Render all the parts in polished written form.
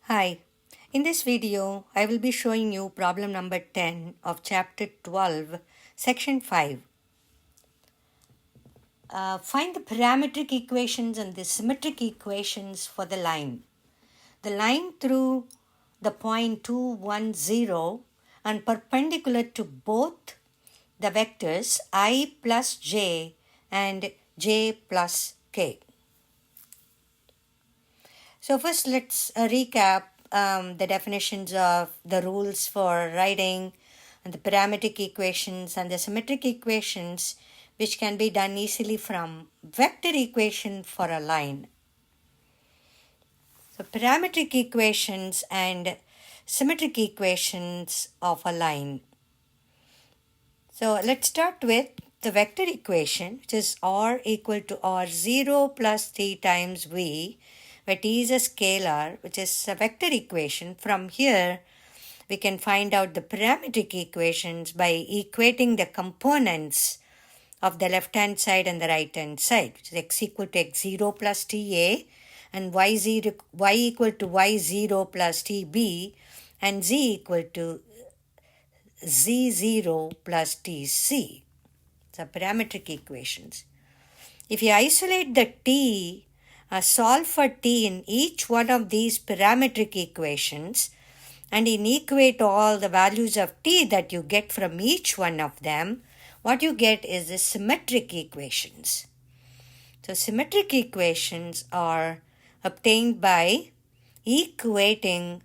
Hi, in this video I will be showing you problem number 10 of chapter 12, section 5. Find the parametric equations and the symmetric equations for the line. The line through the point 2, 1, 0 and perpendicular to both the vectors I plus j and j plus k. So first let's recap the definitions of the rules for writing and the parametric equations and the symmetric equations, which can be done easily from vector equation for a line. So parametric equations and symmetric equations of a line. So let's start with the vector equation, which is r equal to r0 plus t times v, where t is a scalar, which is a vector equation. From here, we can find out the parametric equations by equating the components of the left-hand side and the right-hand side, which is x equal to x0 plus ta and y equal to y0 plus tb and z equal to z0 plus tc. So parametric equations. If you isolate the t, solve for t in each one of these parametric equations and equate all the values of t that you get from each one of them, what you get is the symmetric equations. So symmetric equations are obtained by equating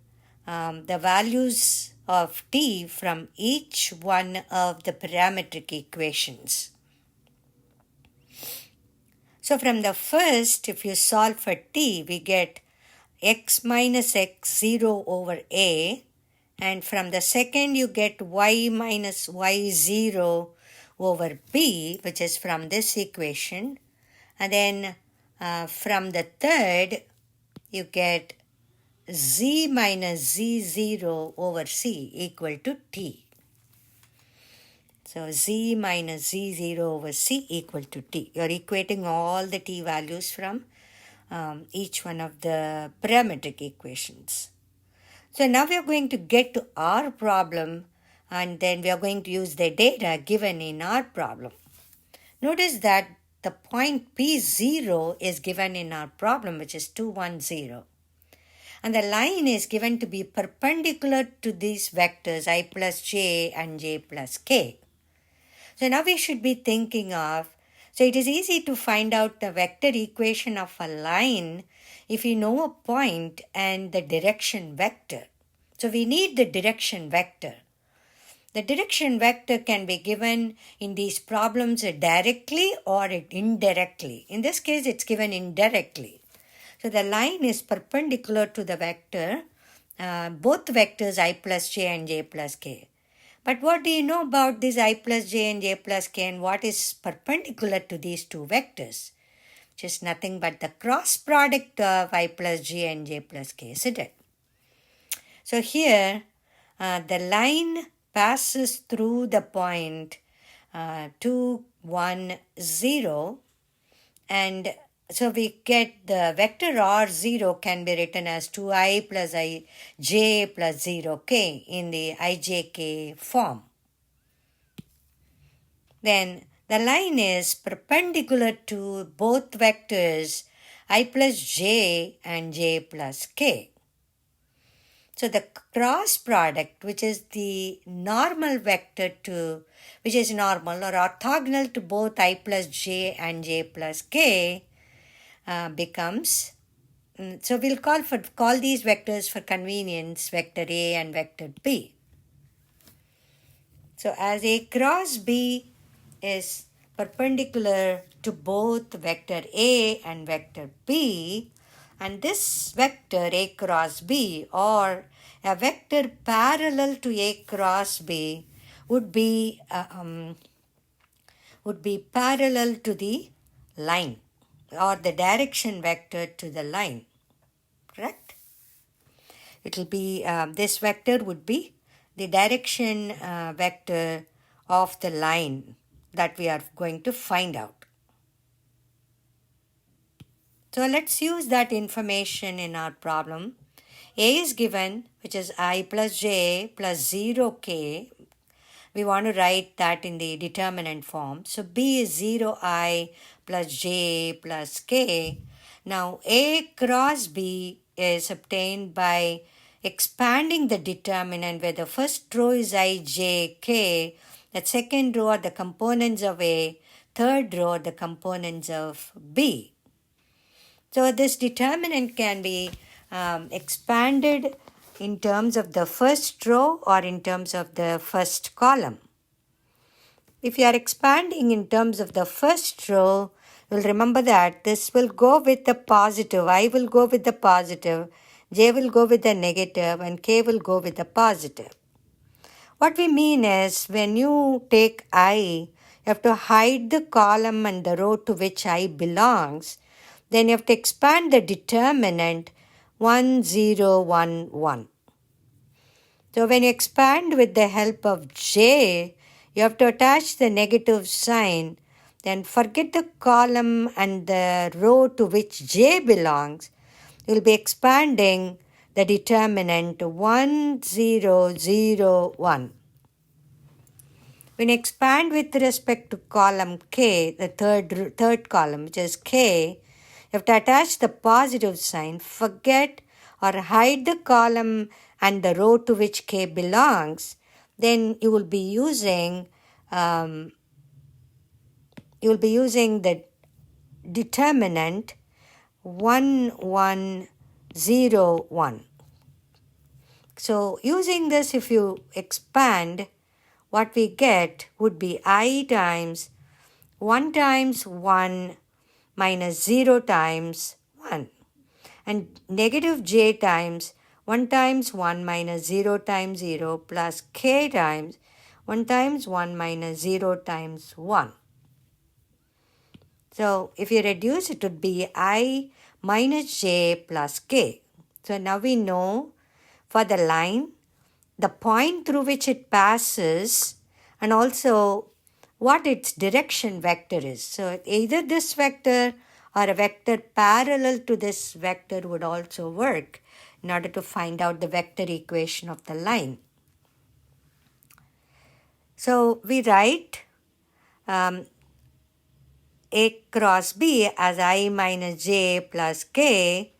the values of t from each one of the parametric equations. So from the first, if you solve for t, we get x minus x0 over a, and from the second you get y minus y0 over b, which is from this equation, and then from the third you get z minus z0 over c equal to t. So z minus z0 over c equal to t. You're equating all the t values from each one of the parametric equations. So now we are going to get to our problem, and then we are going to use the data given in our problem. Notice that the point P0 is given in our problem, which is 2, 1, 0. And the line is given to be perpendicular to these vectors I plus j and j plus k. So now we should be thinking of, so it is easy to find out the vector equation of a line if you know a point and the direction vector. So we need the direction vector. The direction vector can be given in these problems directly or indirectly. In this case, it's given indirectly. So the line is perpendicular to the vector, both vectors I plus j and j plus k. But what do you know about this I plus j and j plus k, and what is perpendicular to these two vectors? Which is nothing but the cross product of I plus j and j plus k, isn't it? So here, the line passes through the point 2, 1, 0, and so we get the vector r0 can be written as 2i plus j plus 0k in the ijk form. Then the line is perpendicular to both vectors I plus j and j plus k. So the cross product, which is the normal vector to, which is normal or orthogonal to both I plus j and j plus k, becomes, so we'll call these vectors for convenience vector A and vector B. So as A cross B is perpendicular to both vector A and vector B, and this vector A cross B, or a vector parallel to A cross B, would be parallel to the line, or the direction vector to the line, correct? It will be, this vector would be the direction vector of the line that we are going to find out. So let's use that information in our problem. A is given, which is I plus j plus 0k. We want to write that in the determinant form. So B is 0I plus j plus k. Now A cross B is obtained by expanding the determinant where the first row is I, j, k. The second row are the components of A. Third row are the components of B. So this determinant can be expanded in terms of the first row or in terms of the first column. If you are expanding in terms of the first row, you'll remember that this will go with the positive. I will go with the positive, j will go with the negative, and k will go with the positive. What we mean is when you take I, you have to hide the column and the row to which I belongs. Then you have to expand the determinant 1, 0, 1, 1. So when you expand with the help of j, you have to attach the negative sign. Then forget the column and the row to which j belongs. You will be expanding the determinant 1, 0, 0, 1. When you expand with respect to column k, the third column, which is k, you have to attach the positive sign, forget or hide the column and the row to which k belongs. Then you will be using the determinant 1, 1, 0, 1. So using this, if you expand, what we get would be I times 1 times 1 minus 0 times 1, and negative j times 1 times 1 minus 0 times 0 plus k times 1 times 1 minus 0 times 1. So if you reduce, it would be I minus j plus k. So now we know for the line, the point through which it passes, and also what its direction vector is. So either this vector or a vector parallel to this vector would also work in order to find out the vector equation of the line. So we write A cross B as I minus j plus k,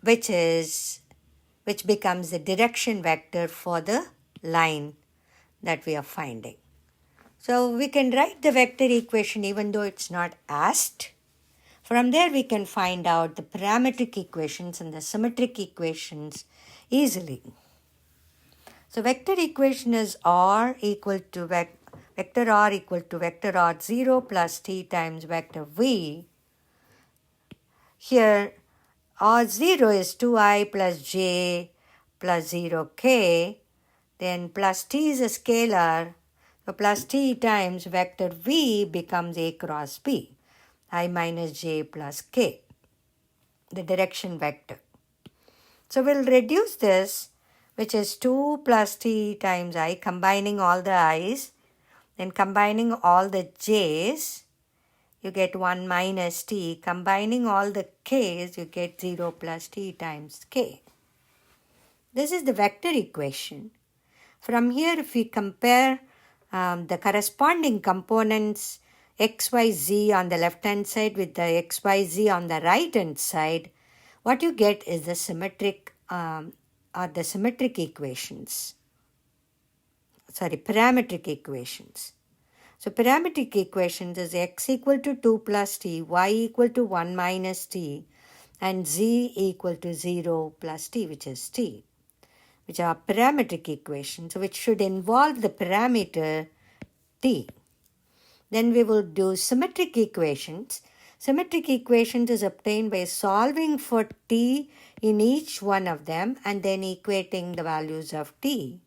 which becomes the direction vector for the line that we are finding. So we can write the vector equation even though it's not asked. From there we can find out the parametric equations and the symmetric equations easily. So vector equation is R equal to vector R equal to vector R0 plus T times vector V. Here R0 is 2i plus j plus 0k, then plus t is a scalar, so plus t times vector v becomes A cross B, I minus j plus k, the direction vector. So we'll reduce this, which is 2 plus t times I, combining all the i's, then combining all the j's, you get 1 minus t. Combining all the k's, you get 0 plus t times k. This is the vector equation. From here, if we compare the corresponding components x, y, z on the left-hand side with the x, y, z on the right-hand side, what you get is the symmetric equations. Parametric equations. So parametric equations is x equal to 2 plus t, y equal to 1 minus t, and z equal to 0 plus t, which is t, which are parametric equations, which should involve the parameter t. Then we will do symmetric equations. Symmetric equations is obtained by solving for t in each one of them and then equating the values of t.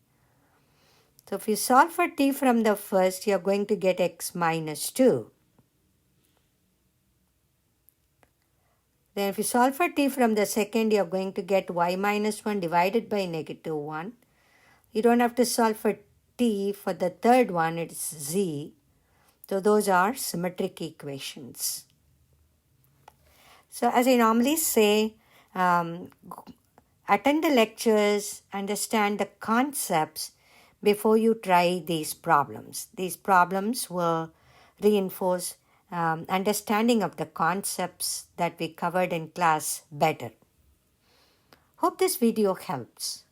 So if you solve for t from the first, you are going to get x minus 2. Then if you solve for t from the second, you are going to get y minus 1 divided by negative 1. You don't have to solve for t for the third one, it's z. So those are symmetric equations. So as I normally say, Attend the lectures, understand the concepts before you try these problems. These problems will reinforce understanding of the concepts that we covered in class better. Hope this video helps.